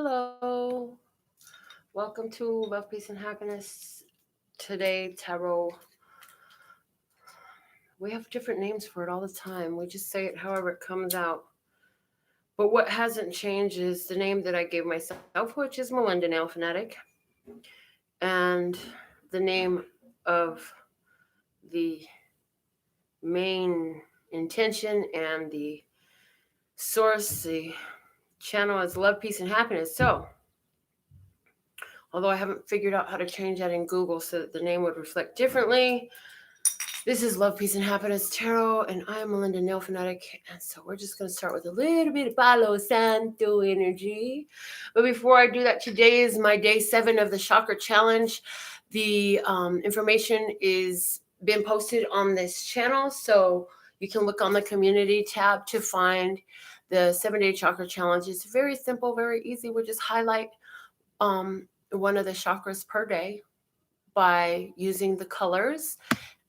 Hello. Welcome to Love, Peace, and Happiness. Today, Tarot. We have different names for it all the time. We just say it however it comes out. But what hasn't changed is the name that I gave myself, which is Melinda NailFanatic, and the name of the main intention and the source, the channel is Love, Peace, and Happiness. So, although I haven't figured out how to change that in Google so that the name would reflect differently, this is Love, Peace, and Happiness Tarot, and I am Melinda NailFanatic, and so we're just going to start with a little bit of Palo Santo energy. But before I do that, today is my day 7 of the Chakra Challenge. The information is been posted on this channel, so you can look on the community tab to find the 7-day Chakra Challenge. It's very simple, very easy. We just highlight one of the chakras per day by using the colors.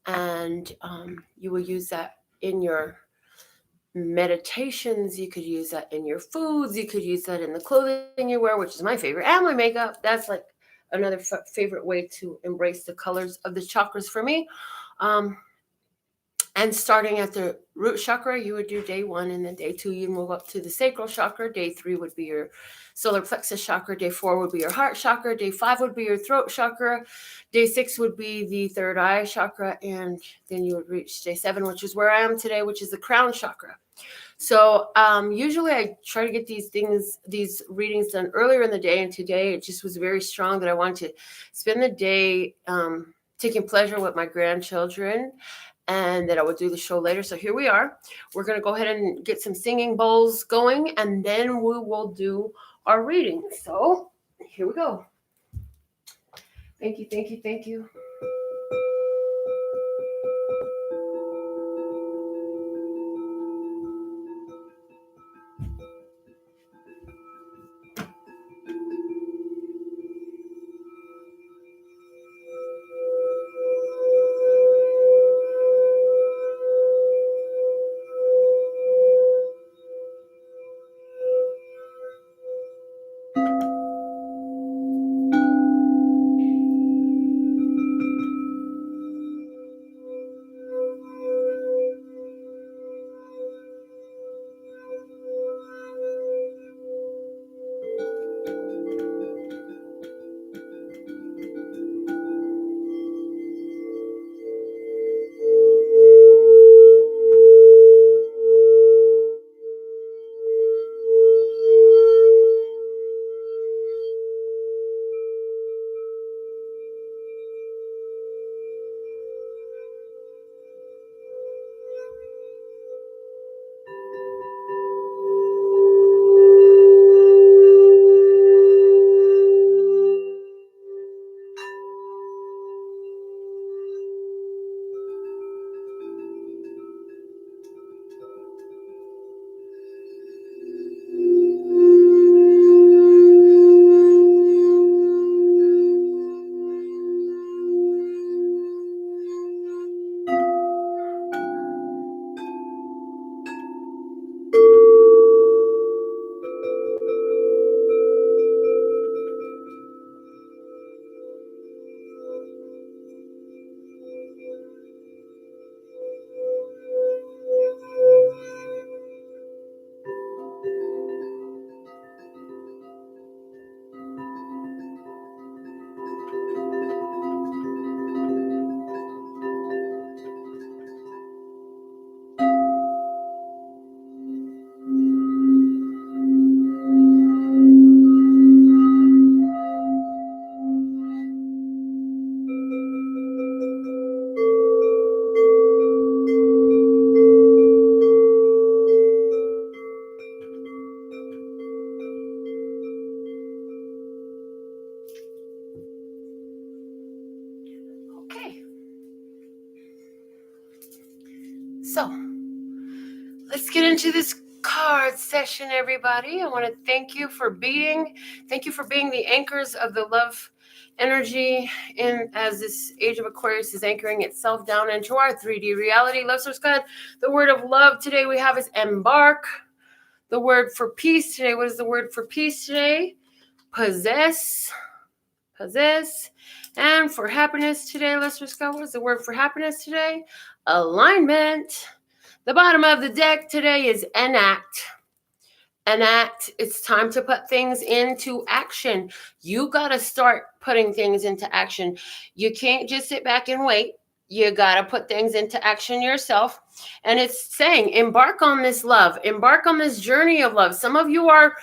And you will use that in your meditations. You could use that in your foods. You could use that in the clothing you wear, which is my favorite, and my makeup. That's like another favorite way to embrace the colors of the chakras for me. And starting at the root chakra, you would do day 1, and then day 2, you move up to the sacral chakra. Day 3 would be your solar plexus chakra. Day 4 would be your heart chakra. Day 5 would be your throat chakra. Day 6 would be the third eye chakra. And then you would reach day 7, which is where I am today, which is the crown chakra. So usually I try to get these readings done earlier in the day. And today it just was very strong that I wanted to spend the day taking pleasure with my grandchildren, and that I would do the show later. So here we are. We're going to go ahead and get some singing bowls going, and then we will do our reading. So here we go. Thank you, thank you, thank you. So let's get into this card session, everybody. I want to thank you for being the anchors of the love energy in as this age of Aquarius is anchoring itself down into our 3D reality. Love source God. The word of love today we have is embark. The word for peace today. What is the word for peace today? possess. And for happiness today, let's discover what's the word for happiness today? Alignment. The bottom of the deck today is enact. Enact. It's time to put things into action. You got to start putting things into action. You can't just sit back and wait. You got to put things into action yourself. And it's saying, embark on this love. Embark on this journey of love. Some of you are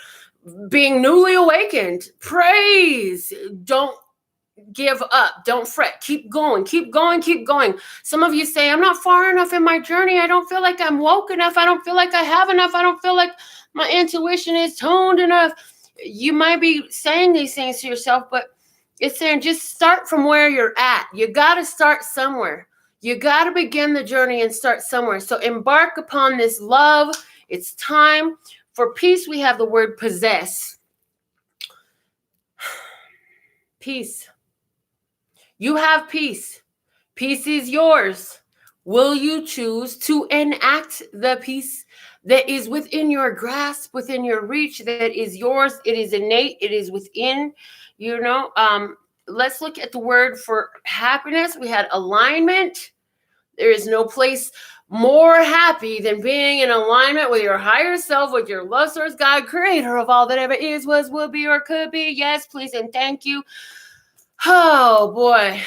being newly awakened. Praise. Don't give up. Don't fret. Keep going. Keep going. Keep going. Some of you say, I'm not far enough in my journey. I don't feel like I'm woke enough. I don't feel like I have enough. I don't feel like my intuition is toned enough. You might be saying these things to yourself, but it's saying just start from where you're at. You got to start somewhere. You got to begin the journey and start somewhere. So embark upon this love. It's time. For peace, we have the word possess. Peace. You have peace. Peace is yours. Will you choose to enact the peace that is within your grasp, within your reach, that is yours? It is innate. It is within, let's look at the word for happiness. We had alignment. There is no place more happy than being in alignment with your higher self, with your love source, God, creator of all that ever is, was, will be, or could be. Yes, please, and thank you. Oh, boy.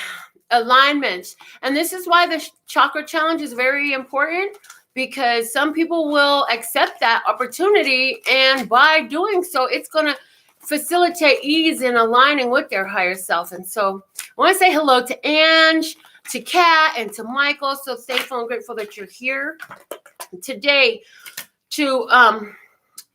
Alignment. And this is why the chakra challenge is very important, because some people will accept that opportunity, and by doing so, it's going to facilitate ease in aligning with their higher self. And so I want to say hello to Ange, to Kat, and to Michael. So thankful and grateful that you're here today. To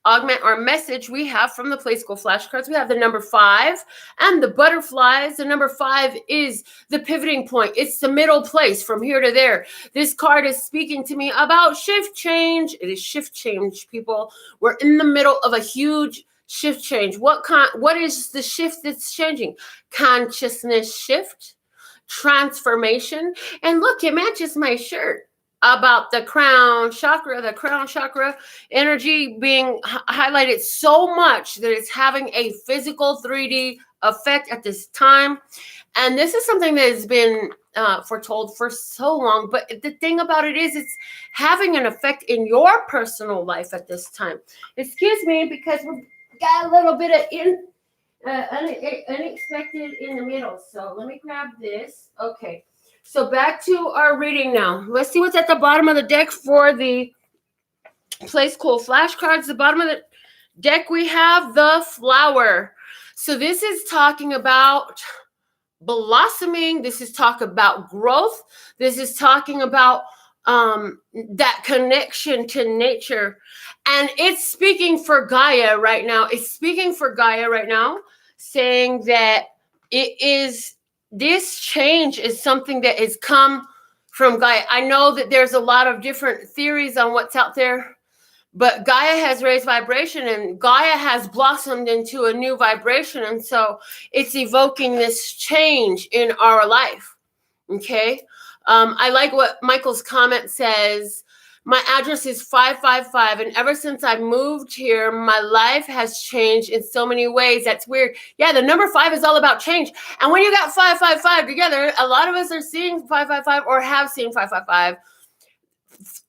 augment our message, we have from the Playskool Flashcards, we have the number 5 and the butterflies. The number 5 is the pivoting point. It's the middle place from here to there. This card is speaking to me about shift change. It is shift change, people. We're in the middle of a huge shift change. What is the shift that's changing? Consciousness shift, transformation. And look, it matches my shirt about the crown chakra energy being highlighted so much that it's having a physical 3D effect at this time. And this is something that has been foretold for so long. But the thing about it is it's having an effect in your personal life at this time. Excuse me, because we've got a little bit of unexpected in the middle. So let me grab this. Okay. So back to our reading now. Let's see what's at the bottom of the deck for the Playskool Flashcards. The bottom of the deck, we have the flower. So this is talking about blossoming. This is talking about growth. This is talking about that connection to nature. And it's speaking for Gaia right now. It's speaking for Gaia right now, saying that this change is something that has come from Gaia. I know that there's a lot of different theories on what's out there, but Gaia has raised vibration and Gaia has blossomed into a new vibration. And so it's evoking this change in our life. Okay. I like what Michael's comment says. My address is 555, and ever since I moved here, my life has changed in so many ways. That's weird. Yeah, the number 5 is all about change. And when you got 555 together, a lot of us are seeing 555 or have seen 555.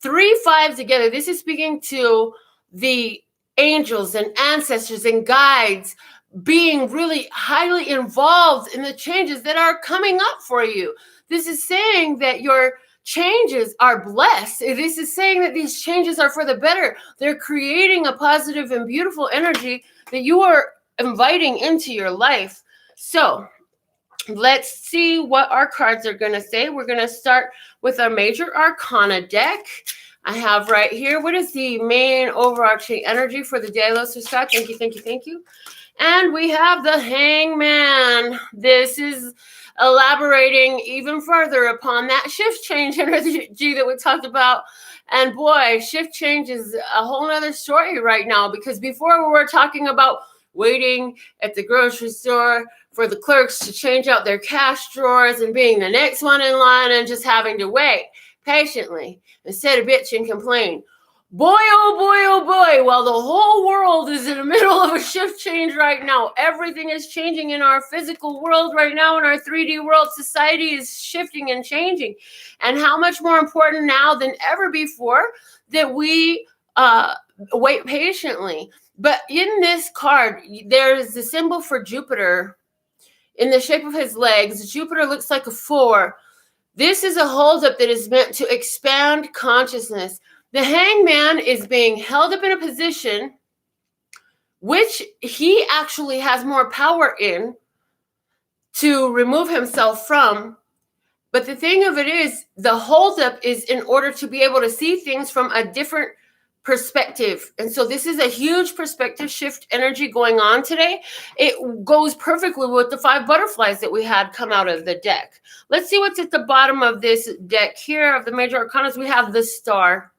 3 5s together. This is speaking to the angels and ancestors and guides being really highly involved in the changes that are coming up for you. This is saying that your changes are blessed. This is saying that these changes are for the better. They're creating a positive and beautiful energy that you are inviting into your life. So let's see what our cards are going to say. We're going to start with our major arcana deck. I have right here, what is the main overarching energy for the day? Let's just start. Thank you, thank you, thank you. And we have the Hangman. This is elaborating even further upon that shift change energy that we talked about. And boy, shift change is a whole nother story right now, because before we were talking about waiting at the grocery store for the clerks to change out their cash drawers and being the next one in line and just having to wait patiently instead of bitch and complain. Boy, oh boy, oh boy. Well, the whole world is in the middle of a shift change right now. Everything is changing in our physical world right now. In our 3D world, society is shifting and changing. And how much more important now than ever before that we wait patiently. But in this card, there is the symbol for Jupiter in the shape of his legs. Jupiter looks like a 4. This is a holdup that is meant to expand consciousness. The hangman is being held up in a position which he actually has more power in to remove himself from. But the thing of it is, the holdup is in order to be able to see things from a different perspective. And so this is a huge perspective shift energy going on today. It goes perfectly with the 5 butterflies that we had come out of the deck. Let's see what's at the bottom of this deck here of the major arcanas. We have the star.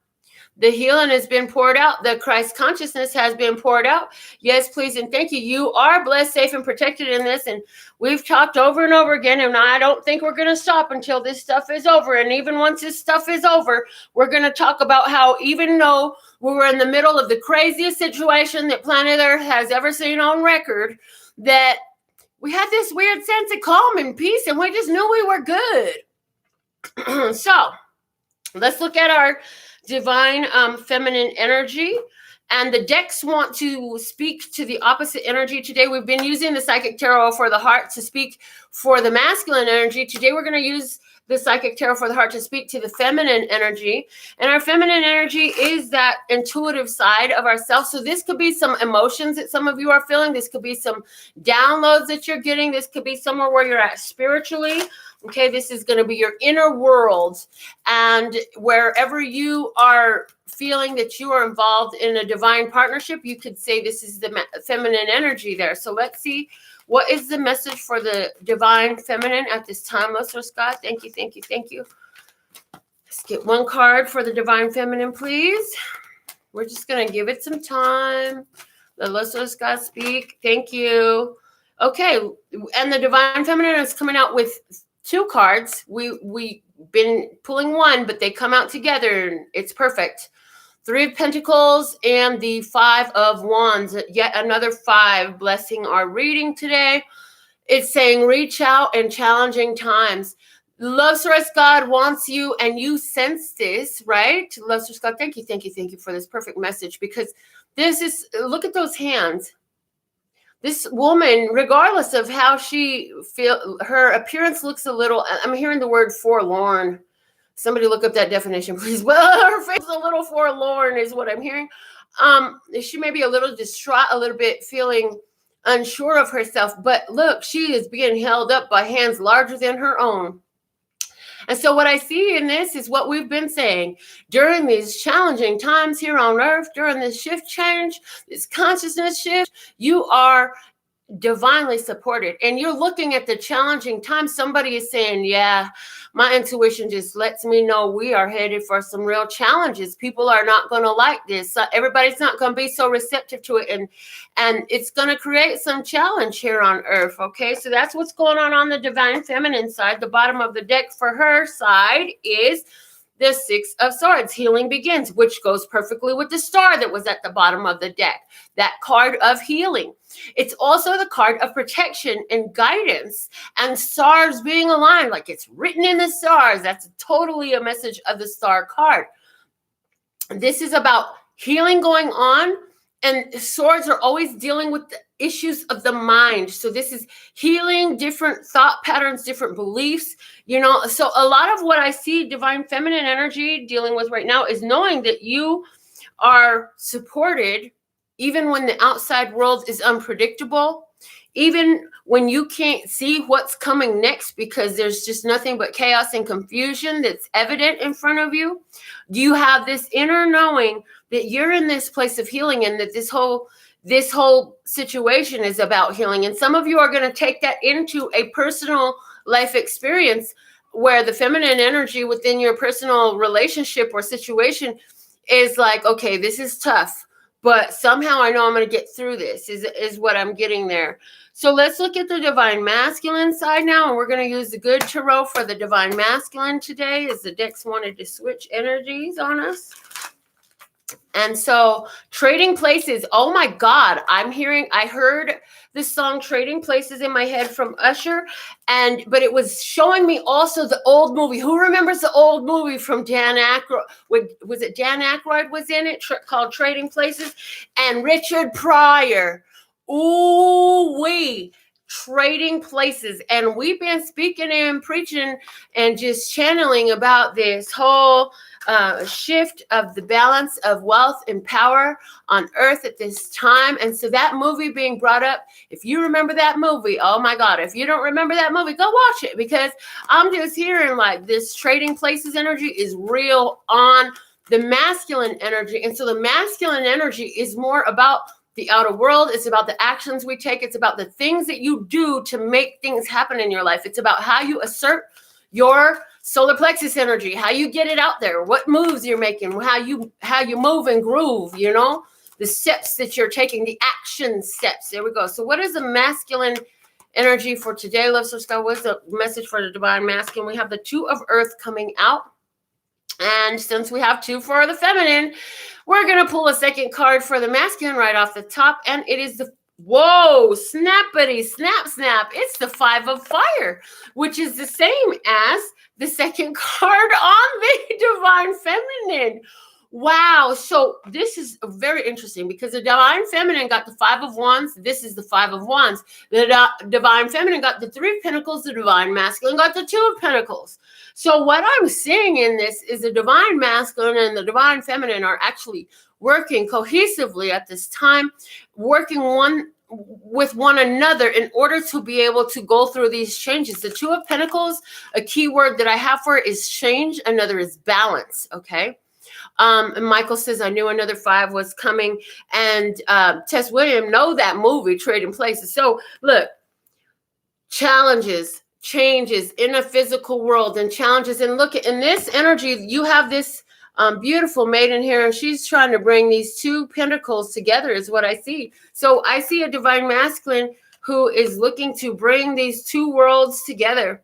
The healing has been poured out. The Christ consciousness has been poured out. Yes, please, and thank you. You are blessed, safe, and protected in this. And we've talked over and over again, and I don't think we're going to stop until this stuff is over. And even once this stuff is over, we're going to talk about how even though we were in the middle of the craziest situation that planet Earth has ever seen on record, that we had this weird sense of calm and peace, and we just knew we were good. So let's look at our divine feminine energy, and the decks want to speak to the opposite energy today. We've been using the psychic tarot for the heart to speak for the masculine energy. Today we're going to use the psychic tarot for the heart to speak to the feminine energy, and our feminine energy is that intuitive side of ourselves. So this could be some emotions that some of you are feeling. This could be some downloads that you're getting. This could be somewhere where you're at spiritually. Okay, this is going to be your inner world, and wherever you are feeling that you are involved in a divine partnership, you could say this is the feminine energy there. So let's see, what is the message for the divine feminine at this time, Listener Scott? Thank you, thank you, thank you. Let's get one card for the divine feminine, please. We're just going to give it some time. The Listener Scott speak. Thank you. Okay, and the divine feminine is coming out with 2 cards. We've been pulling one, but they come out together. It's perfect. 3 of Pentacles and the 5 of Wands. Yet another 5 blessing our reading today. It's saying reach out in challenging times. Love Source God wants you, and you sense this, right? Love Source God, thank you, thank you, thank you for this perfect message, because this is, look at those hands. This woman, regardless of how she feels, her appearance looks a little, I'm hearing the word forlorn. Somebody look up that definition, please. Well, her face is a little forlorn is what I'm hearing. She may be a little distraught, a little bit feeling unsure of herself. But look, she is being held up by hands larger than her own. And so what I see in this is what we've been saying during these challenging times here on Earth, during this shift change, this consciousness shift, you are divinely supported, and you're looking at the challenging times. Somebody is saying, yeah, my intuition just lets me know we are headed for some real challenges. People are not going to like this. Everybody's not going to be so receptive to it, and it's going to create some challenge here on Earth. Okay, so that's what's going on the divine feminine side. The bottom of the deck for her side is the 6 of Swords. Healing begins, which goes perfectly with the star that was at the bottom of the deck. That card of healing. It's also the card of protection and guidance and stars being aligned, like it's written in the stars. That's totally a message of the star card. This is about healing going on, and swords are always dealing with the issues of the mind. So this is healing different thought patterns, different beliefs, you know. So a lot of what I see divine feminine energy dealing with right now is knowing that you are supported even when the outside world is unpredictable, even when you can't see what's coming next because there's just nothing but chaos and confusion that's evident in front of you. You have this inner knowing that you're in this place of healing, and that this whole situation is about healing. And some of you are going to take that into a personal life experience where the feminine energy within your personal relationship or situation is like, okay, this is tough, but somehow I know I'm going to get through this, is what I'm getting there. So let's look at the divine masculine side now, and we're going to use the good tarot for the divine masculine today, as the decks wanted to switch energies on us. And so Trading Places, oh my God, I heard this song Trading Places in my head from Usher, but it was showing me also the old movie. Who remembers the old movie from Dan Aykroyd? Was it Dan Aykroyd was in it, called Trading Places? And Richard Pryor. Ooh wee. Trading Places. And we've been speaking and preaching and just channeling about this whole shift of the balance of wealth and power on earth at this time. And so that movie being brought up, if you remember that movie, oh my God, if you don't remember that movie, go watch it, because I'm just hearing like this Trading Places energy is real on the masculine energy. And so the masculine energy is more about the outer world. It's about the actions we take. It's about the things that you do to make things happen in your life. It's about how you assert your solar plexus energy, how you get it out there, what moves you're making, how you move and groove, you know, the steps that you're taking, the action steps. There we go. So what is the masculine energy for today, Love Source God? What's the message for the divine masculine? We have the Two of Earth coming out. And since we have two for the feminine, we're going to pull a second card for the masculine right off the top. And it is the, whoa, snappity, snap, snap. It's the Five of Fire, which is the same as the second card on the divine feminine. Wow. So this is very interesting because the divine feminine got the Five of Wands. This is the Five of Wands. The divine feminine got the Three of Pentacles. The divine masculine got the Two of Pentacles. So what I'm seeing in this is the divine masculine and the divine feminine are actually working cohesively at this time, working with one another in order to be able to go through these changes. The Two of Pentacles, a key word that I have for it is change. Another is balance. Okay. And Michael says, I knew another five was coming. And Tess William know that movie, Trading Places. So look, challenges, changes in a physical world and challenges. And look, in this energy, you have this beautiful maiden here, and she's trying to bring these two pentacles together is what I see. So I see a divine masculine who is looking to bring these two worlds together.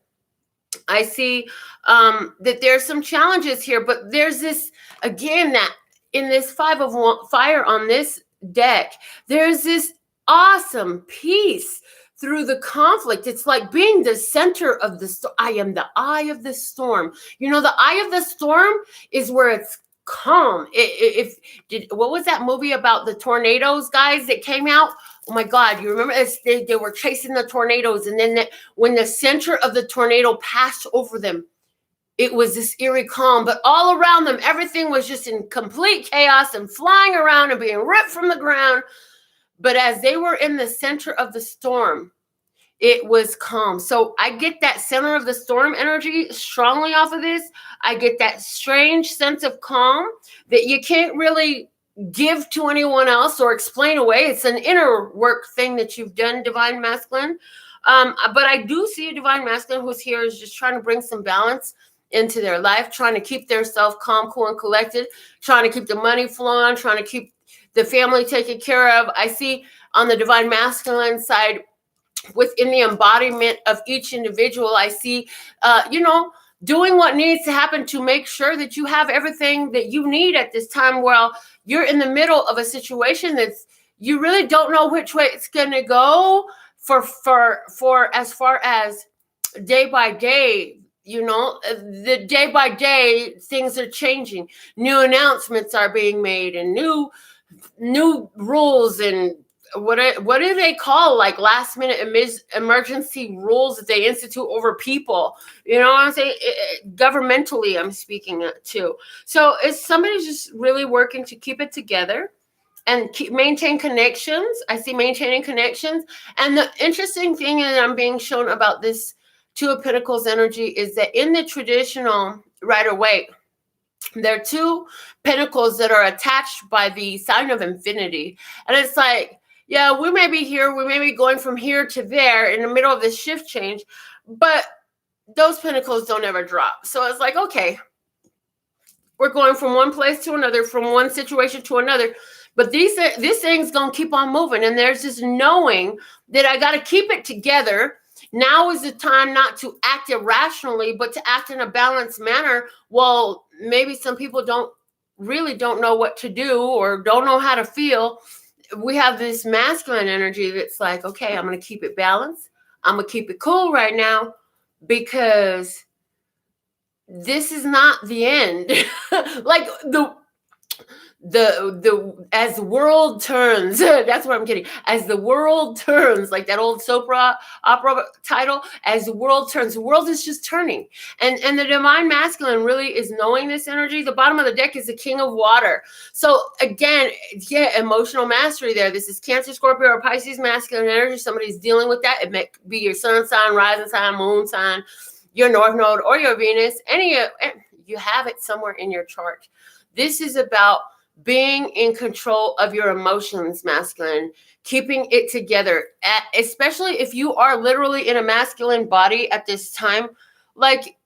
I see that there's some challenges here, but there's this, again, that in this Five of Fire on this deck, there's this awesome peace through the conflict. It's like being the center of the storm. I am the eye of the storm. You know, the eye of the storm is where it's calm. What was that movie about the tornadoes, guys, that came out? Oh my God, you remember they were chasing the tornadoes, and then when the center of the tornado passed over them, it was this eerie calm, but all around them, everything was just in complete chaos and flying around and being ripped from the ground. But as they were in the center of the storm, it was calm. So I get that center of the storm energy strongly off of this. I get that strange sense of calm that you can't really give to anyone else or explain away. It's an inner work thing that you've done, divine masculine. But I do see a divine masculine who's here is just trying to bring some balance into their life, trying to keep their self calm, cool, and collected, trying to keep the money flowing, trying to keep the family taken care of. I see on the divine masculine side, within the embodiment of each individual, I see, doing what needs to happen to make sure that you have everything that you need at this time. While you're in the middle of a situation that's, you really don't know which way it's going to go for as far as day by day. You know, the day by day things are changing. New announcements are being made, and new rules, and what do they call, like, last minute emergency rules that they institute over people? You know what I'm saying? Governmentally, I'm speaking to. So it's somebody's just really working to keep it together and maintain connections. I see maintaining connections. And the interesting thing that I'm being shown about this Two of Pentacles energy is that in the traditional Rider-Waite, there are two pentacles that are attached by the sign of infinity. And it's like, yeah, we may be here, we may be going from here to there in the middle of this shift change, but those pentacles don't ever drop. So it's like, okay, we're going from one place to another, from one situation to another, but this thing's going to keep on moving. And there's this knowing that I got to keep it together. Now is the time not to act irrationally, but to act in a balanced manner. Well, maybe some people don't really don't know what to do or don't know how to feel, we have this masculine energy that's like, okay, I'm going to keep it balanced. I'm going to keep it cool right now because this is not the end. Like the as the world turns, that's what I'm kidding. As the world turns, like that old soap opera title, as the world turns, the world is just turning. And the divine masculine really is knowing this energy. The bottom of the deck is the king of water. So again, yeah, emotional mastery there. This is Cancer, Scorpio, or Pisces masculine energy. Somebody's dealing with that. It may be your sun sign, rising sign, moon sign, your north node, or your Venus. You have it somewhere in your chart. This is about being in control of your emotions, masculine, keeping it together, especially if you are literally in a masculine body at this time. Like,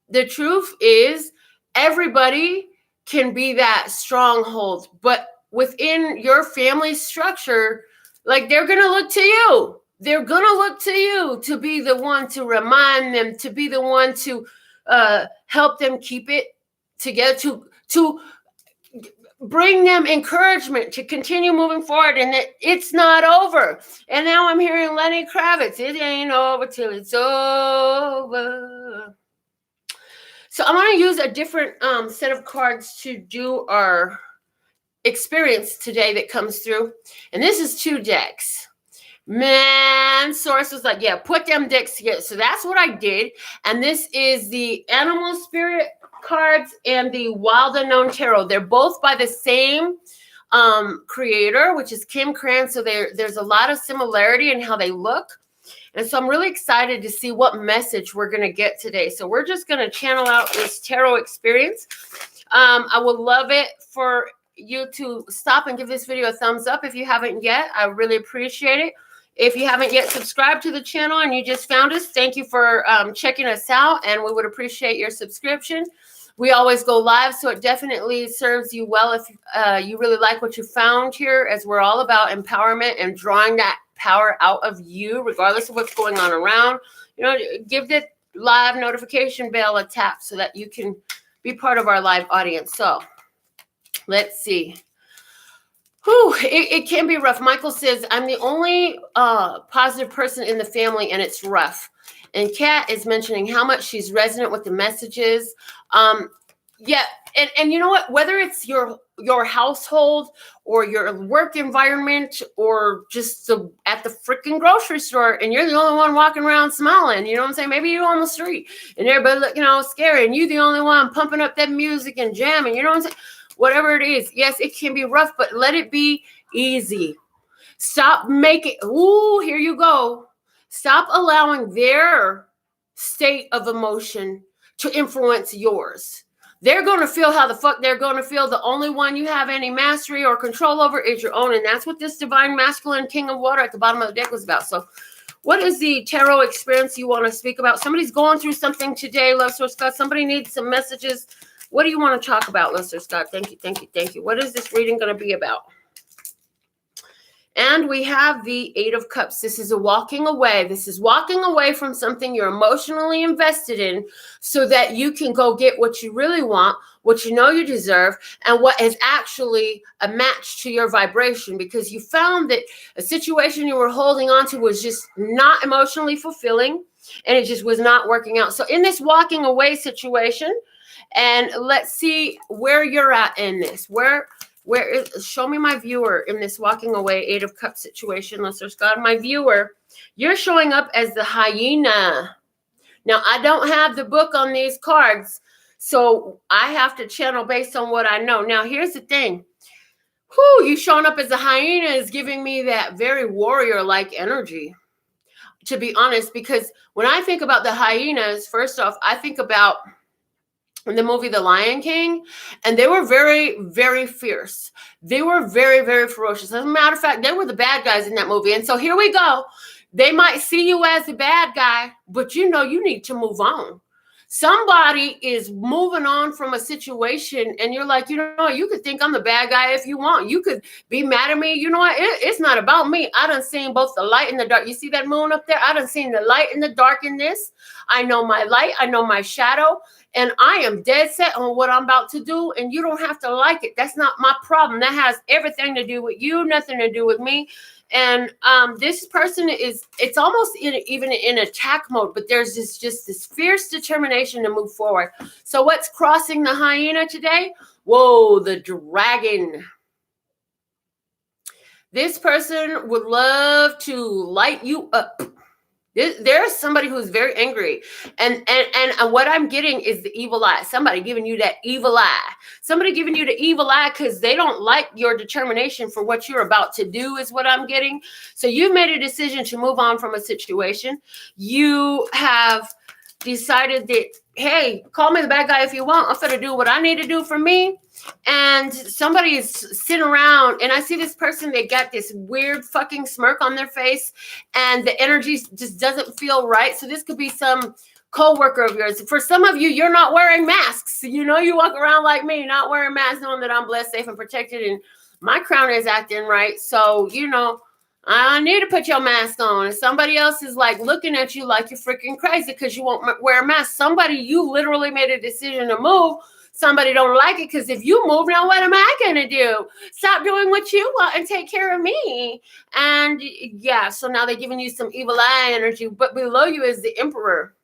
the truth is, everybody can be that stronghold, but within your family structure, like, they're going to look to you. They're going to look to you to be the one to remind them, to be the one to help them keep it together, to bring them encouragement to continue moving forward, and that it's not over. And now I'm hearing Lenny Kravitz, it ain't over till it's over. So I want to use a different set of cards to do our experience today that comes through. And this is 2 decks. Man, Source was like, yeah, put them decks together. So that's what I did. And this is the Animal Spirit cards and the Wild Unknown Tarot. They're both by the same creator, which is Kim Krans. So there's a lot of similarity in how they look. And so I'm really excited to see what message we're going to get today. So we're just going to channel out this tarot experience. I would love it for you to stop and give this video a thumbs up if you haven't yet. I really appreciate it. If you haven't yet subscribed to the channel and you just found us, thank you for checking us out, and we would appreciate your subscription. We always go live, so it definitely serves you well if you really like what you found here, as we're all about empowerment and drawing that power out of you, regardless of what's going on around. You know, give the live notification bell a tap so that you can be part of our live audience. So let's see. Whew, it can be rough. Michael says, I'm the only positive person in the family, and it's rough. And Kat is mentioning how much she's resonant with the messages. Yeah, and you know what? Whether it's your household or your work environment or just at the freaking grocery store, and you're the only one walking around smiling, you know what I'm saying? Maybe you're on the street and everybody looking all scary, and you're the only one pumping up that music and jamming, you know what I'm saying? Whatever it is, yes, it can be rough, but let it be easy. Stop making, ooh, here you go. Stop allowing their state of emotion to influence yours. They're going to feel how the fuck they're going to feel. The only one you have any mastery or control over is your own. And that's what this divine masculine king of water at the bottom of the deck was about. So what is the tarot experience you want to speak about? Somebody's going through something today, Love Source God. Somebody needs some messages. What do you want to talk about, Love Source God? Thank you, thank you, thank you. What is this reading going to be about? And we have the 8 of Cups. This is a walking away. This is walking away from something you're emotionally invested in so that you can go get what you really want, what you know you deserve, and what is actually a match to your vibration, because you found that a situation you were holding on to was just not emotionally fulfilling, and it just was not working out. So in this walking away situation, and let's see where you're at in this. Where is, show me my viewer in this walking away 8 of Cups situation. Let's search God. My viewer, you're showing up as the hyena. Now, I don't have the book on these cards, so I have to channel based on what I know. Now, here's the thing. Whew, you showing up as a hyena is giving me that very warrior-like energy, to be honest, because when I think about the hyenas, first off, I think about in the movie The Lion King, and they were very, very fierce. They were very, very ferocious. As a matter of fact, they were the bad guys in that movie. And so here we go. They might see you as the bad guy, but you know you need to move on. Somebody is moving on from a situation, and you're like, you know, you could think I'm the bad guy if you want. You could be mad at me. You know what? It's not about me. I done seen both the light and the dark. You see that moon up there? I done seen the light and the dark in this. I know my light. I know my shadow. And I am dead set on what I'm about to do. And you don't have to like it. That's not my problem. That has everything to do with you, nothing to do with me. And this person it's almost even in attack mode, but there's just this fierce determination to move forward. So what's crossing the hyena today? Whoa, the dragon. This person would love to light you up. There's somebody who's very angry, and what I'm getting is the evil eye. Somebody giving you that evil eye. Somebody giving you the evil eye because they don't like your determination for what you're about to do is what I'm getting. So you made a decision to move on from a situation. You have decided that, hey, call me the bad guy if you want. I'm going to do what I need to do for me. And somebody is sitting around, and I see this person, they got this weird fucking smirk on their face, and the energy just doesn't feel right. So this could be some co-worker of yours. For some of you, you're not wearing masks. You know, you walk around like me, not wearing masks, knowing that I'm blessed, safe, and protected, and my crown is acting right. So, you know, I need to put your mask on. And somebody else is like looking at you like you're freaking crazy because you won't wear a mask. Somebody, you literally made a decision to move. Somebody don't like it because if you move, now what am I going to do? Stop doing what you want and take care of me. And yeah, so now they're giving you some evil eye energy, but below you is the emperor.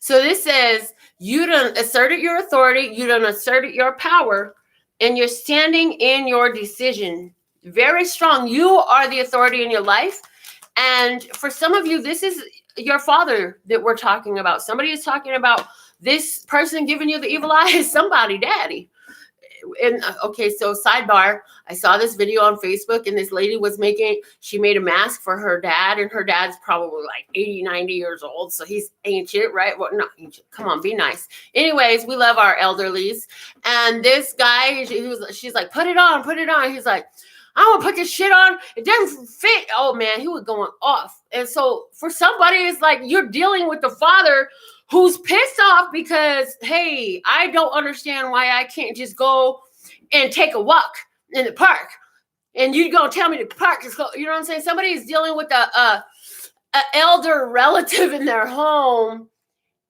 So this says you done asserted your authority, you done asserted your power, and you're standing in your decision. Very strong. You are the authority in your life. And for some of you, this is your father that we're talking about. Somebody is talking about this person giving you the evil eye is somebody, daddy. And okay, so sidebar, I saw this video on Facebook, and this lady she made a mask for her dad, and her dad's probably like 80, 90 years old. So he's ancient, right? Well, not ancient. Come on, be nice. Anyways, we love our elderlies. And this guy, she's like, put it on. He's like, I want to put this shit on. It doesn't fit. Oh man, he was going off. And so for somebody, it's like you're dealing with the father who's pissed off because, hey, I don't understand why I can't just go and take a walk in the park. And you're going to tell me the park is closed. You know what I'm saying? Somebody is dealing with a elder relative in their home,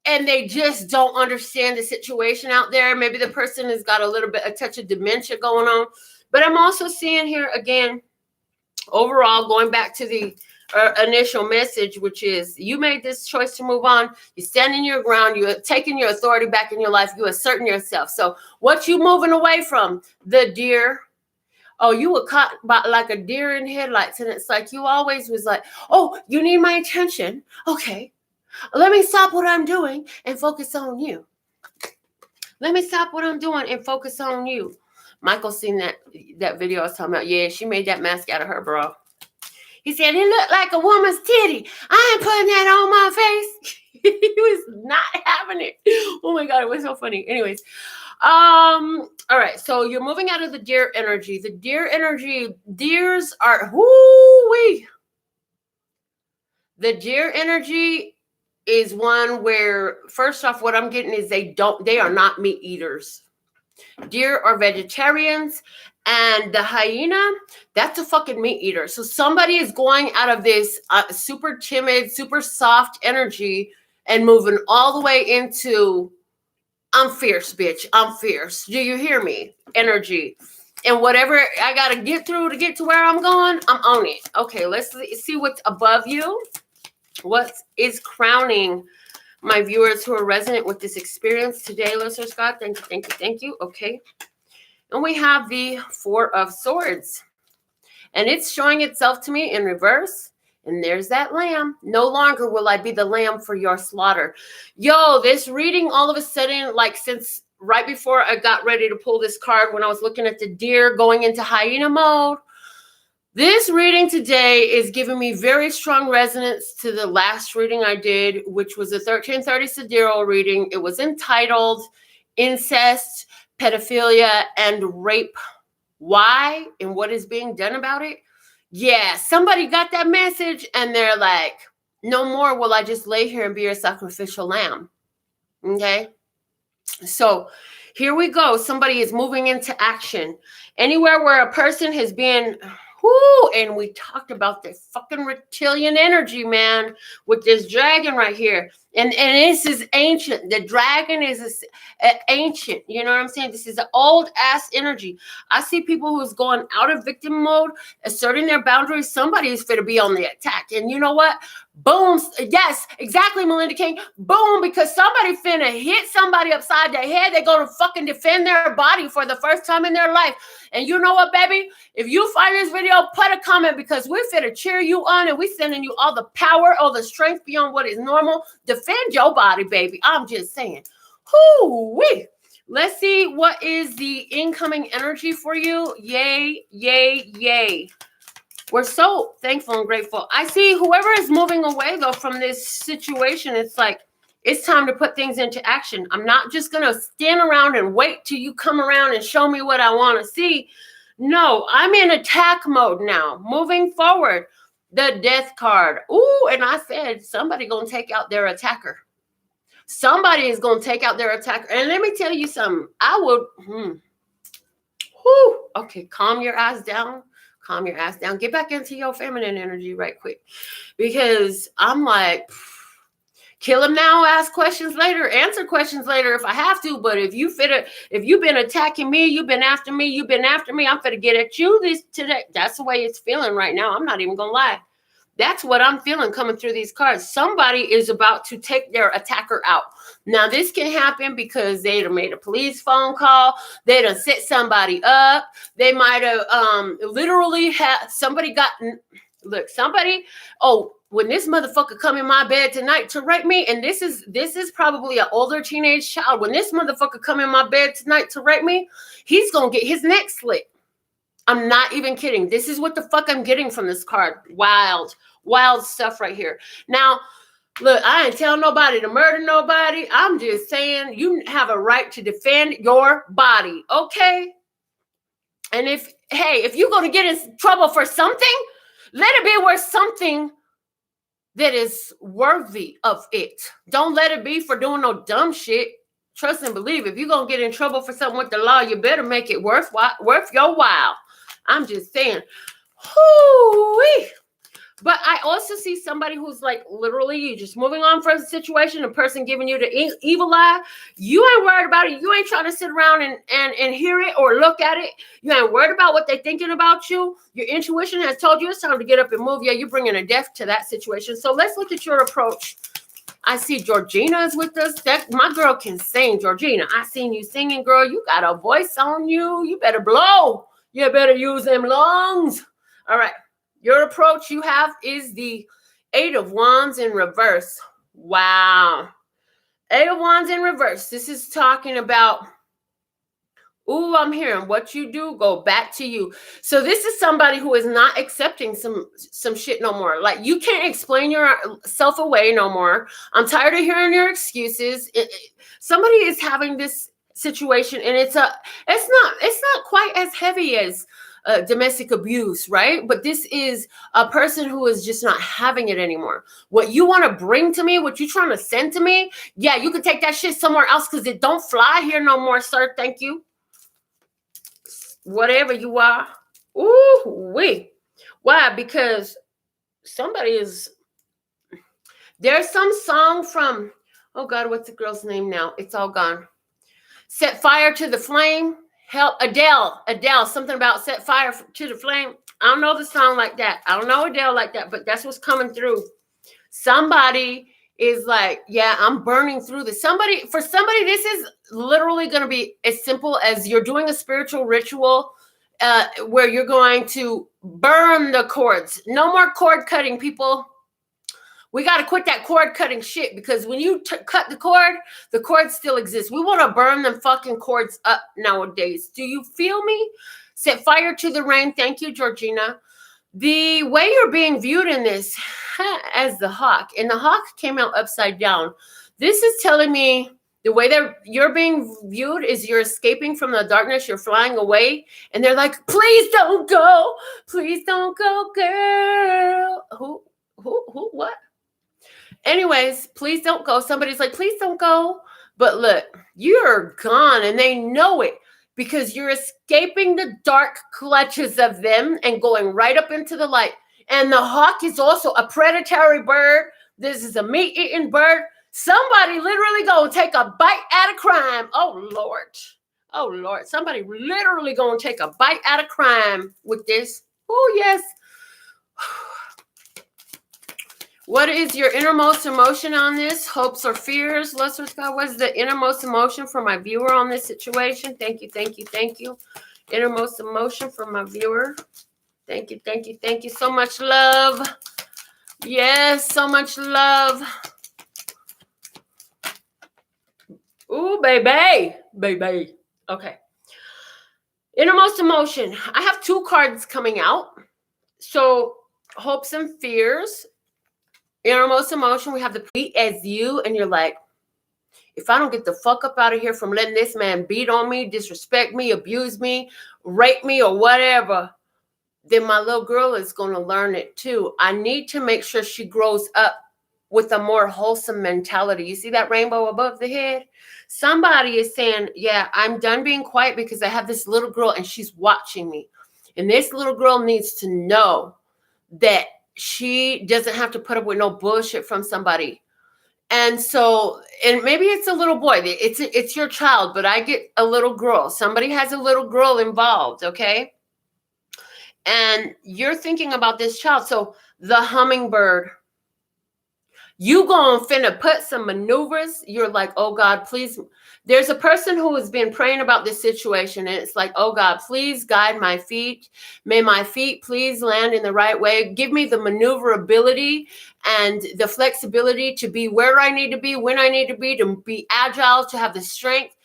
and they just don't understand the situation out there. Maybe the person has got a touch of dementia going on. But I'm also seeing here again, overall, going back to the initial message, which is you made this choice to move on. You're standing your ground. You're taking your authority back in your life. You're asserting yourself. So what you moving away from? The deer. Oh, you were caught by like a deer in headlights. And it's like you always was like, oh, you need my attention. Okay, let me stop what I'm doing and focus on you. Let me stop what I'm doing and focus on you. Michael seen that video I was talking about. Yeah, she made that mask out of her bra. He said, it looked like a woman's titty. I ain't putting that on my face. He was not having it. Oh my God, it was so funny. Anyways, all right. So you're moving out of the deer energy. The deer energy, deers are, whoo-wee. The deer energy is one where, first off, what I'm getting is they are not meat eaters. Deer are vegetarians, and the hyena, that's a fucking meat eater. So somebody is going out of this super timid, super soft energy and moving all the way into, I'm fierce, bitch. I'm fierce. Do you hear me? Energy. And whatever I got to get through to get to where I'm going, I'm on it. Okay, let's see what's above you. What is crowning my viewers who are resonant with this experience today, listeners? God, thank you. Okay. And we have the Four of Swords. And it's showing itself to me in reverse. And there's that lamb. No longer will I be the lamb for your slaughter. Yo, this reading all of a sudden, like since right before I got ready to pull this card, when I was looking at the deer going into hyena mode, this reading today is giving me very strong resonance to the last reading I did, which was a 1330 Sidereal reading. It was entitled Incest, Pedophilia, and Rape. Why and what is being done about it? Yeah, somebody got that message and they're like, no more will I just lay here and be a sacrificial lamb. Okay. So here we go. Somebody is moving into action. Anywhere where a person has been, and we talked about the fucking reptilian energy, man, with this dragon right here. And this is ancient. The dragon is ancient. You know what I'm saying? This is an old ass energy. I see people who's going out of victim mode, asserting their boundaries. Somebody is fit to be on the attack. And you know what? Boom. Yes, exactly, Melinda King. Boom, because somebody finna hit somebody upside the head. They're going to fucking defend their body for the first time in their life. And you know what, baby? If you find this video, put a comment, because we're finna cheer you on, and we're sending you all the power, all the strength beyond what is normal. Defend your body, baby. I'm just saying. Whoo-wee. Let's see what is the incoming energy for you. Yay, yay, yay. We're so thankful and grateful. I see whoever is moving away, though, from this situation, it's like, it's time to put things into action. I'm not just going to stand around and wait till you come around and show me what I want to see. No, I'm in attack mode now. Moving forward, the death card. Ooh, and I said somebody going to take out their attacker. Somebody is going to take out their attacker. And let me tell you something. I would, okay, calm your ass down. Calm your ass down. Get back into your feminine energy right quick. Because I'm like, kill him now, ask questions later, answer questions later if I have to. But if you've been attacking me, you've been after me, I'm finna get at you today. That's the way it's feeling right now. I'm not even gonna lie. That's what I'm feeling coming through these cards. Somebody is about to take their attacker out. Now, this can happen because they have made a police phone call. They done set somebody up. They might have literally had somebody when this motherfucker come in my bed tonight to rape me, and this is probably an older teenage child. When this motherfucker come in my bed tonight to rape me, he's going to get his neck slit. I'm not even kidding. This is what the fuck I'm getting from this card. Wild stuff right here. Now, look, I ain't telling nobody to murder nobody. I'm just saying you have a right to defend your body, okay? And if you're going to get in trouble for something, let it be worth something that is worthy of it. Don't let it be for doing no dumb shit. Trust and believe. If you're going to get in trouble for something with the law, you better make it worth your while. I'm just saying. Whoo-wee. But I also see somebody who's like literally just moving on from the situation, a person giving you the evil eye. You ain't worried about it. You ain't trying to sit around and hear it or look at it. You ain't worried about what they're thinking about you. Your intuition has told you it's time to get up and move. Yeah, you're bringing a death to that situation. So let's look at your approach. I see Georgina is with us. My girl can sing. Georgina, I seen you singing, girl. You got a voice on you. You better blow. You better use them lungs. All right. Your approach you have is the 8 of Wands in reverse. Wow. 8 of Wands in reverse. This is talking about, I'm hearing what you do go back to you. So this is somebody who is not accepting some shit no more. Like, you can't explain yourself away no more. I'm tired of hearing your excuses. Somebody is having this situation, and it's not quite as heavy as domestic abuse, right? But this is a person who is just not having it anymore. What you want to bring to me, what you trying to send to me, yeah, you can take that shit somewhere else because it don't fly here no more, sir. Thank you. Whatever you are. Ooh-wee. Why? Because there's some song from, oh God, what's the girl's name now? It's all gone. Set fire to the flame. Help, Adele, something about set fire to the flame. I don't know the song like that. I don't know Adele like that, but that's what's coming through. Somebody is like, yeah, I'm burning through this. For somebody, this is literally going to be as simple as you're doing a spiritual ritual where you're going to burn the cords. No more cord cutting, people. We got to quit that cord cutting shit, because when you cut the cord still exists. We want to burn them fucking cords up nowadays. Do you feel me? Set fire to the rain. Thank you, Georgina. The way you're being viewed in this as the hawk, and the hawk came out upside down. This is telling me the way that you're being viewed is you're escaping from the darkness. You're flying away, and they're like, please don't go. Please don't go, girl. Who, what? Anyways, please don't go. Somebody's like, please don't go. But look, you're gone and they know it because you're escaping the dark clutches of them and going right up into the light. And the hawk is also a predatory bird. This is a meat-eating bird. Somebody literally gonna take a bite out of crime. Oh, Lord. Oh, Lord. Somebody literally gonna take a bite out of crime with this. Oh, yes. What is your innermost emotion on this? Hopes or fears? Lesser Scott, what is the innermost emotion for my viewer on this situation? Thank you, thank you, thank you. Innermost emotion for my viewer. Thank you, thank you, thank you. So much love. Yes, so much love. Ooh, baby. Baby. Okay. Innermost emotion. I have 2 cards coming out. So, hopes and fears. Innermost emotion, we have the beat as you, and you're like, if I don't get the fuck up out of here from letting this man beat on me, disrespect me, abuse me, rape me, or whatever, then my little girl is going to learn it too. I need to make sure she grows up with a more wholesome mentality. You see that rainbow above the head? Somebody is saying, yeah, I'm done being quiet because I have this little girl and she's watching me. And this little girl needs to know that she doesn't have to put up with no bullshit from somebody. And so, and maybe it's a little boy, it's your child, but I get a little girl. Somebody has a little girl involved, okay? And you're thinking about this child. So the hummingbird, you gonna finna put some maneuvers. You're like, oh God, please. There's a person who has been praying about this situation, and it's like, oh God, please guide my feet. May my feet please land in the right way. Give me the maneuverability and the flexibility to be where I need to be, when I need to be agile, to have the strength.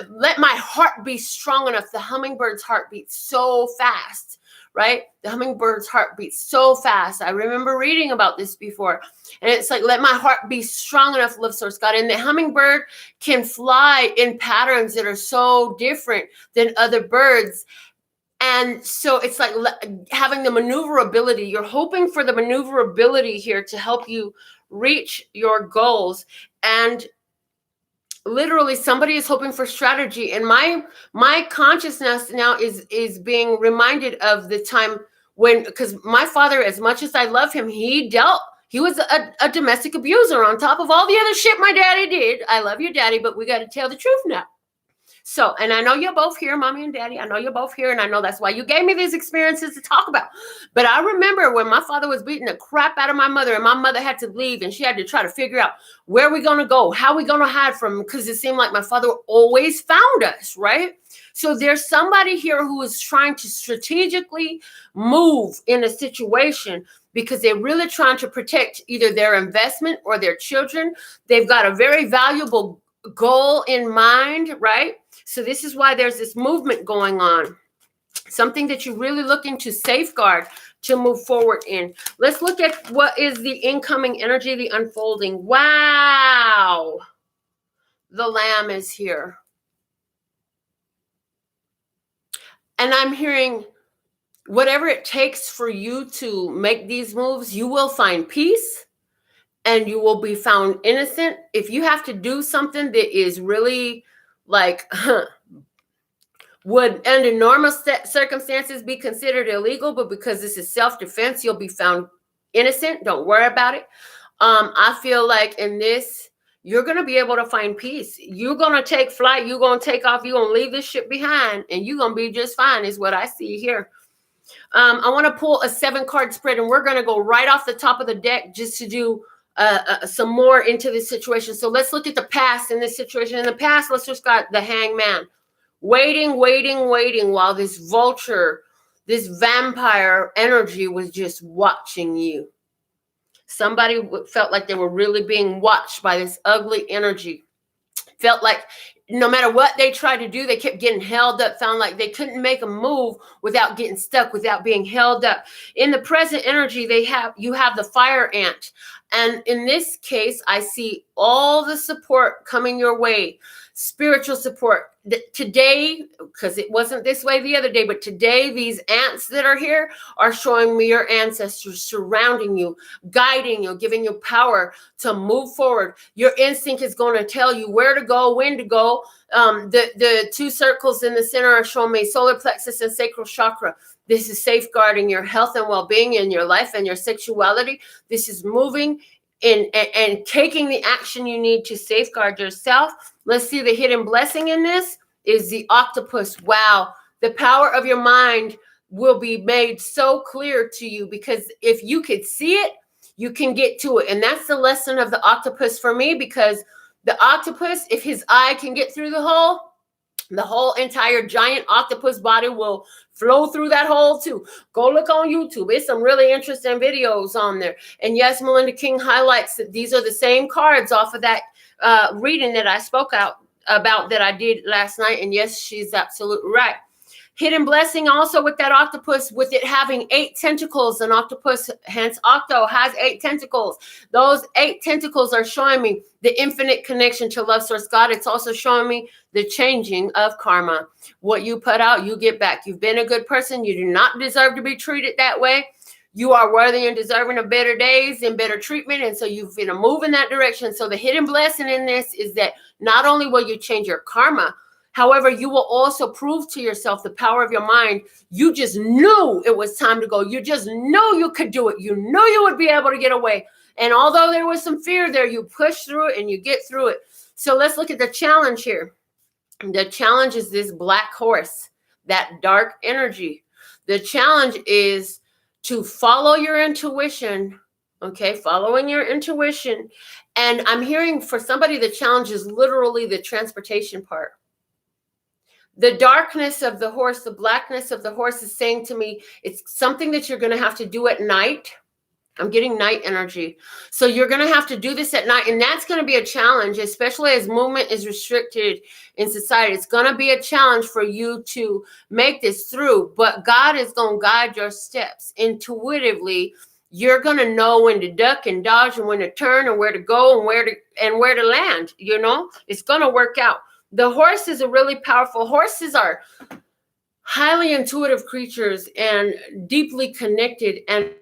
Let my heart be strong enough. The hummingbird's heart beats so fast, right? The hummingbird's heart beats so fast. I remember reading about this before. And it's like, let my heart be strong enough, love source God. And the hummingbird can fly in patterns that are so different than other birds. And so it's like having the maneuverability. You're hoping for the maneuverability here to help you reach your goals. And literally somebody is hoping for strategy. And my consciousness now is being reminded of the time when, because my father, as much as I love him, he was a domestic abuser on top of all the other shit my daddy did. I love you, Daddy, but we got to tell the truth now. So, and I know you're both here, Mommy and Daddy. I know you're both here, and I know that's why you gave me these experiences to talk about. But I remember when my father was beating the crap out of my mother, and my mother had to leave, and she had to try to figure out where we're going to go, how we're going to hide from him, because it seemed like my father always found us, right? So there's somebody here who is trying to strategically move in a situation because they're really trying to protect either their investment or their children. They've got a very valuable goal in mind, right? So this is why there's this movement going on, something that you're really looking to safeguard, to move forward in. Let's look at what is the incoming energy, the unfolding. Wow. The Lamb is here. And I'm hearing whatever it takes for you to make these moves, you will find peace and you will be found innocent. If you have to do something that is really like, would under normal circumstances be considered illegal, but because this is self-defense, you'll be found innocent. Don't worry about it. I feel like in this, you're going to be able to find peace. You're going to take flight. You're going to take off. You're going to leave this shit behind, and you're going to be just fine is what I see here. I want to pull a 7-card spread, and we're going to go right off the top of the deck just to do some more into this situation. So let's look at the past in this situation. In the past, let's just got the Hangman. Waiting while this vulture, this vampire energy was just watching you. Somebody felt like they were really being watched by this ugly energy. Felt like no matter what they tried to do, they kept getting held up. Found like they couldn't make a move without getting stuck, without being held up. In the present energy, you have the fire ant. And in this case, I see all the support coming your way, spiritual support. Today, because it wasn't this way the other day, but today, these ants that are here are showing me your ancestors surrounding you, guiding you, giving you power to move forward. Your instinct is going to tell you where to go, when to go. The two circles in the center are showing me solar plexus and sacral chakra. This is safeguarding your health and well-being in your life and your sexuality. This is moving and taking the action you need to safeguard yourself. Let's see, the hidden blessing in this is the octopus. Wow. The power of your mind will be made so clear to you, because if you could see it, you can get to it. And that's the lesson of the octopus for me, because the octopus, if his eye can get through the whole entire giant octopus body will flow through that hole too. Go look on YouTube. It's some really interesting videos on there. And yes, Melinda King highlights that these are the same cards off of that reading that I spoke about that I did last night. And yes, she's absolutely right. Hidden blessing also with that octopus, with it having 8 tentacles. An octopus, hence octo, has 8 tentacles. Those 8 tentacles are showing me the infinite connection to love source God. It's also showing me the changing of karma. What you put out, you get back. You've been a good person. You do not deserve to be treated that way. You are worthy and deserving of better days and better treatment. And so you've been a move in that direction. So the hidden blessing in this is that not only will you change your karma, however, you will also prove to yourself the power of your mind. You just knew it was time to go. You just knew you could do it. You knew you would be able to get away. And although there was some fear there, you push through it and you get through it. So let's look at the challenge here. The challenge is this black horse, that dark energy. The challenge is to follow your intuition. Okay, following your intuition. And I'm hearing for somebody, the challenge is literally the transportation part. The darkness of the horse, the blackness of the horse is saying to me, it's something that you're going to have to do at night. I'm getting night energy. So you're going to have to do this at night. And that's going to be a challenge, especially as movement is restricted in society. It's going to be a challenge for you to make this through. But God is going to guide your steps intuitively. You're going to know when to duck and dodge and when to turn and where to go and where to land. You know, it's going to work out. The horse is a really powerful. Horses are highly intuitive creatures and deeply connected, and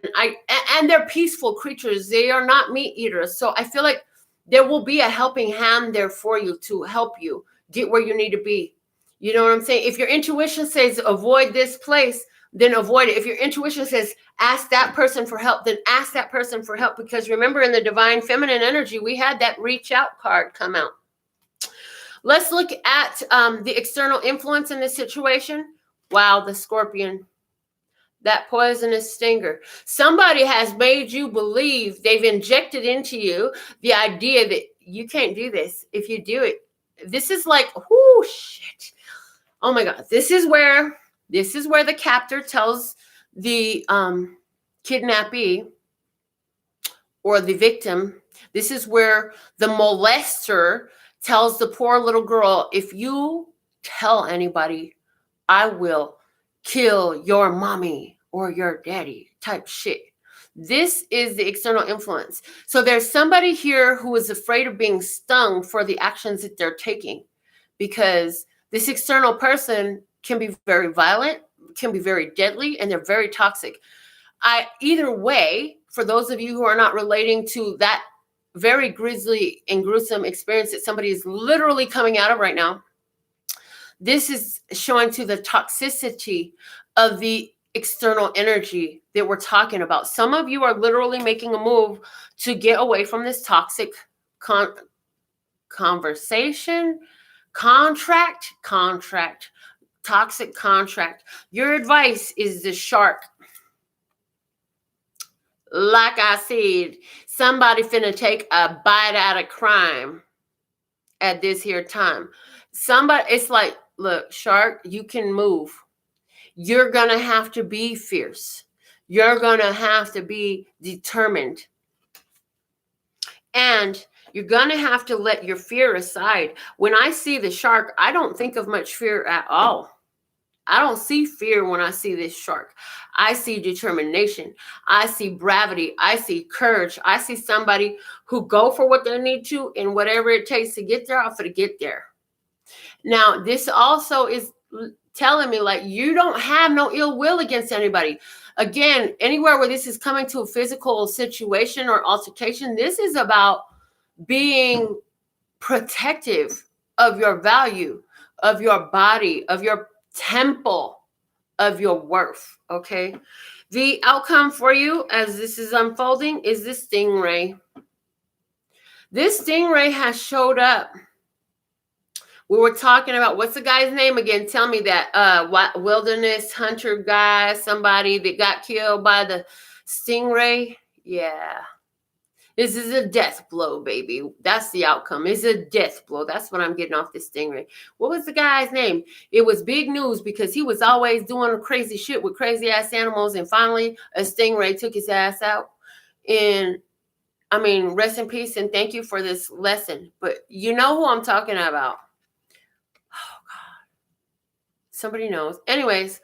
they're peaceful creatures. They are not meat eaters. So I feel like there will be a helping hand there for you to help you get where you need to be. You know what I'm saying? If your intuition says avoid this place, then avoid it. If your intuition says ask that person for help, then ask that person for help. Because remember, in the divine feminine energy, we had that reach out card come out. Let's look at the external influence in this situation. Wow, the scorpion, that poisonous stinger. Somebody has made you believe, they've injected into you the idea that you can't do this. If you do it, this is like, whoo, shit. Oh my God. This is where the captor tells the kidnappee or the victim. This is where the molester tells the poor little girl, if you tell anybody, I will kill your mommy or your daddy type shit. This is the external influence. So there's somebody here who is afraid of being stung for the actions that they're taking, because this external person can be very violent, can be very deadly, and they're very toxic. Either way, for those of you who are not relating to that very grisly and gruesome experience that somebody is literally coming out of right now, this is showing to the toxicity of the external energy that we're talking about. Some of you are literally making a move to get away from this toxic conversation, toxic contract. Your advice is the shark. Like I said, somebody finna take a bite out of crime at this here time. It's like, look, shark, you can move. You're going to have to be fierce. You're going to have to be determined. And you're going to have to let your fear aside. When I see the shark, I don't think of much fear at all. I don't see fear when I see this shark. I see determination. I see bravity. I see courage. I see somebody who go for what they need to, and whatever it takes to get there, I'm going to get there. Now, this also is telling me, like, you don't have no ill will against anybody. Again, anywhere where this is coming to a physical situation or altercation, this is about being protective of your value, of your body, of your temple, of your worth. Okay. The outcome for you as this is unfolding is this stingray. This stingray has showed up. We were talking about, what's the guy's name again? Tell me that wilderness hunter guy, somebody that got killed by the stingray. Yeah. This is a death blow, baby. That's the outcome. It's a death blow. That's what I'm getting off this stingray. What was the guy's name? It was big news because he was always doing crazy shit with crazy ass animals. And finally, a stingray took his ass out. And I mean, rest in peace and thank you for this lesson. But you know who I'm talking about. Oh, God. Somebody knows. Anyways,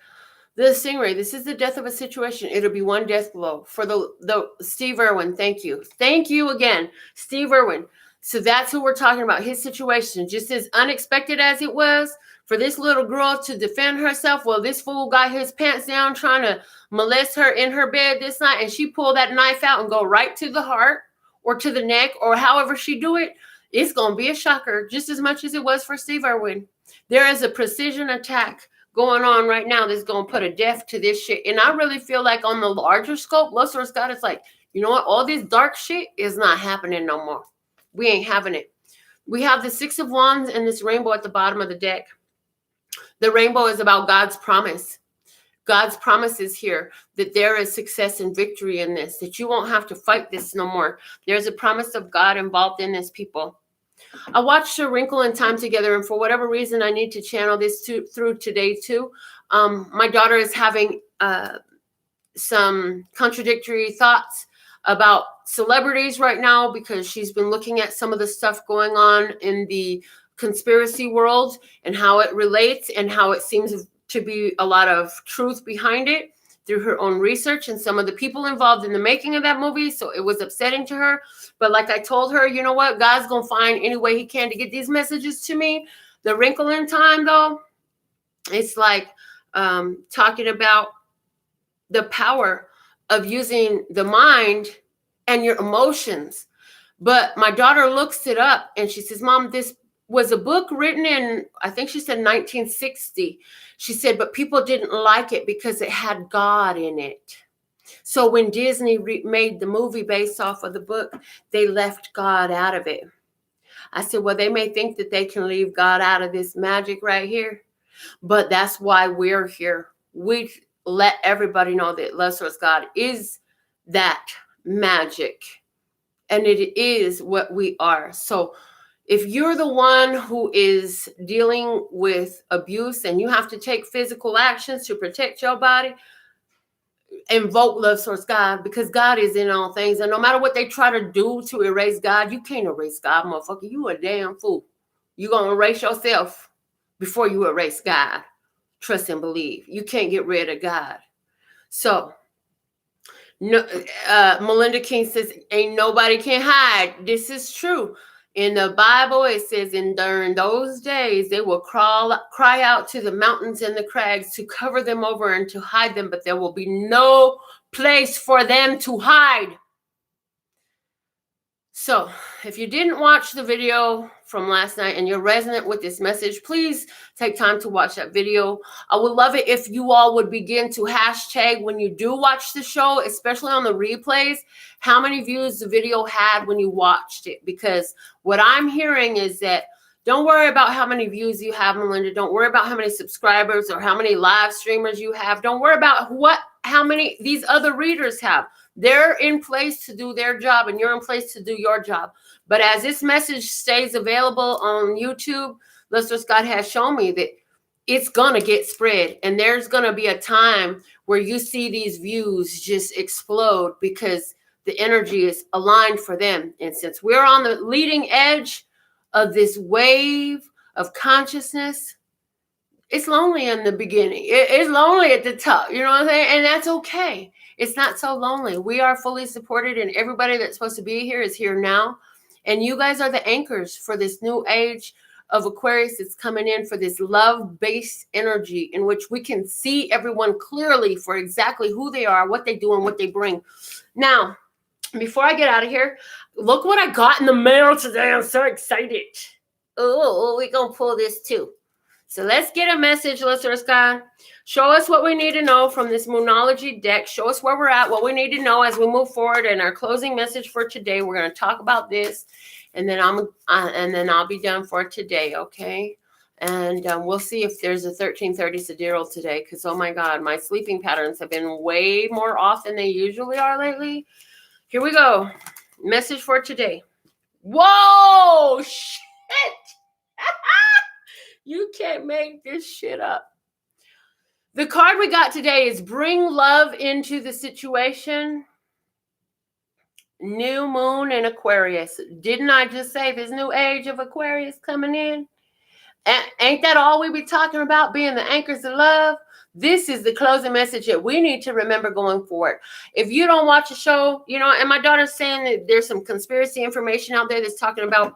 the stingray, this is the death of a situation. It'll be one death blow for the Steve Irwin. Thank you. Thank you again, Steve Irwin. So that's who we're talking about. His situation, just as unexpected as it was for this little girl to defend herself. Well, this fool got his pants down trying to molest her in her bed this night, and she pulled that knife out and go right to the heart or to the neck or however she do it. It's going to be a shocker just as much as it was for Steve Irwin. There is a precision attack going on right now that's going to put a death to this shit. And I really feel like on the larger scope, Luster Scott is like, you know what? All this dark shit is not happening no more. We ain't having it. We have the Six of Wands and this rainbow at the bottom of the deck. The rainbow is about God's promise. God's promise is here that there is success and victory in this, that you won't have to fight this no more. There's a promise of God involved in this, people. I watched A Wrinkle in Time together, and for whatever reason, I need to channel this through today too. My daughter is having some contradictory thoughts about celebrities right now because she's been looking at some of the stuff going on in the conspiracy world and how it relates and how it seems to be a lot of truth behind it through her own research and some of the people involved in the making of that movie. So it was upsetting to her. But like I told her, you know what? God's going to find any way he can to get these messages to me. The Wrinkle in Time, though, it's like talking about the power of using the mind and your emotions. But my daughter looks it up and she says, Mom, this was a book written in, I think she said 1960. She said, but people didn't like it because it had God in it. So when Disney made the movie based off of the book, they left God out of it. I said, well, they may think that they can leave God out of this magic right here, but that's why we're here. We let everybody know that Love Source God is that magic, and it is what we are. So if you're the one who is dealing with abuse and you have to take physical actions to protect your body, invoke Love Source God, because God is in all things. And no matter what they try to do to erase God, you can't erase God, motherfucker. You a damn fool. You're going to erase yourself before you erase God. Trust and believe. You can't get rid of God. So, no, Melinda King says, ain't nobody can hide. This is true. In the Bible, it says, and during those days, they will cry out to the mountains and the crags to cover them over and to hide them, but there will be no place for them to hide. So if you didn't watch the video from last night and you're resonant with this message, please take time to watch that video. I would love it if you all would begin to hashtag when you do watch the show, especially on the replays, how many views the video had when you watched it. Because what I'm hearing is that don't worry about how many views you have, Melinda. Don't worry about how many subscribers or how many live streamers you have. Don't worry about how many these other readers have. They're in place to do their job and you're in place to do your job. But as this message stays available on YouTube, Lester Scott has shown me that it's going to get spread. And there's going to be a time where you see these views just explode because the energy is aligned for them. And since we're on the leading edge of this wave of consciousness, It's lonely in the beginning. It's lonely at the top. You know what I'm saying? And that's okay. It's not so lonely. We are fully supported, and everybody that's supposed to be here is here now. And you guys are the anchors for this new age of Aquarius that's coming in, for this love-based energy in which we can see everyone clearly for exactly who they are, what they do, and what they bring. Now, before I get out of here, look what I got in the mail today. I'm so excited. Oh, we're going to pull this too. So let's get a message, listeners, God. Show us what we need to know from this Moonology deck. Show us where we're at, what we need to know as we move forward. And our closing message for today, we're going to talk about this, and then I'll be done for today, okay? And we'll see if there's a 1330 Sidereal today, because, oh my God, my sleeping patterns have been way more off than they usually are lately. Here we go. Message for today. Whoa, shit. You can't make this shit up. The card we got today is bring love into the situation. New moon in Aquarius. Didn't I just say this new age of Aquarius coming in? Ain't that all we be talking about, being the anchors of love? This is the closing message that we need to remember going forward. If you don't watch a show, you know, and my daughter's saying that there's some conspiracy information out there that's talking about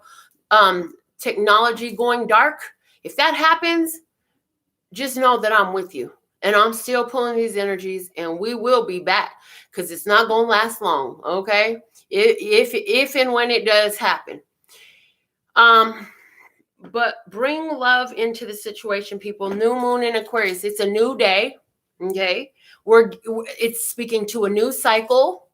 technology going dark. If that happens, just know that I'm with you. And I'm still pulling these energies, and we will be back, because it's not going to last long, okay? If and when it does happen. But bring love into the situation, people. New moon in Aquarius. It's a new day, okay? It's speaking to a new cycle,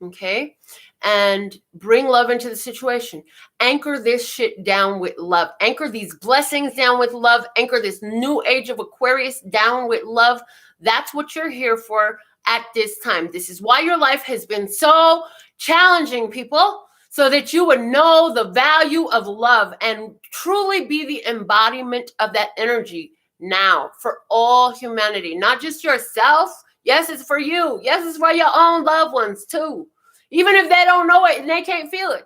okay? And bring love into the situation. Anchor this shit down with love. Anchor these blessings down with love. Anchor this new age of Aquarius down with love. That's what you're here for at this time. This is why your life has been so challenging, people, so that you would know the value of love and truly be the embodiment of that energy now for all humanity, not just yourself. Yes, it's for you. Yes, it's for your own loved ones too. Even if they don't know it and they can't feel it.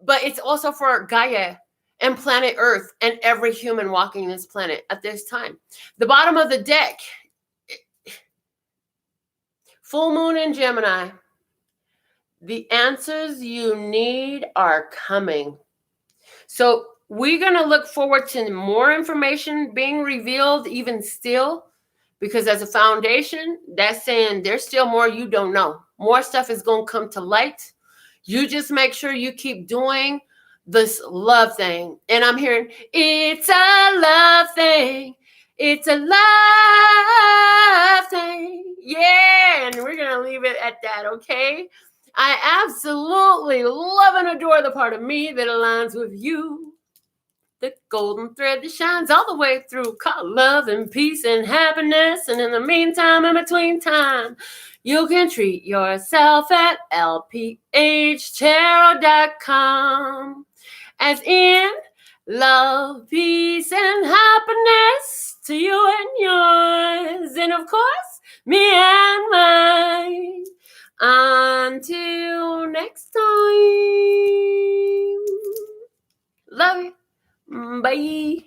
But it's also for Gaia and planet Earth and every human walking this planet at this time. The bottom of the deck, full moon in Gemini. The answers you need are coming. So we're going to look forward to more information being revealed even still, because as a foundation, that's saying there's still more you don't know. More stuff is going to come to light. You just make sure you keep doing this love thing. And I'm hearing, it's a love thing. It's a love thing. Yeah, and we're going to leave it at that, okay? I absolutely love and adore the part of me that aligns with you. The golden thread that shines all the way through, called love and peace and happiness. And in the meantime, in between time, you can treat yourself at lphtarot.com. As in, love, peace, and happiness to you and yours. And of course, me and mine. Until next time. Love you. Bye.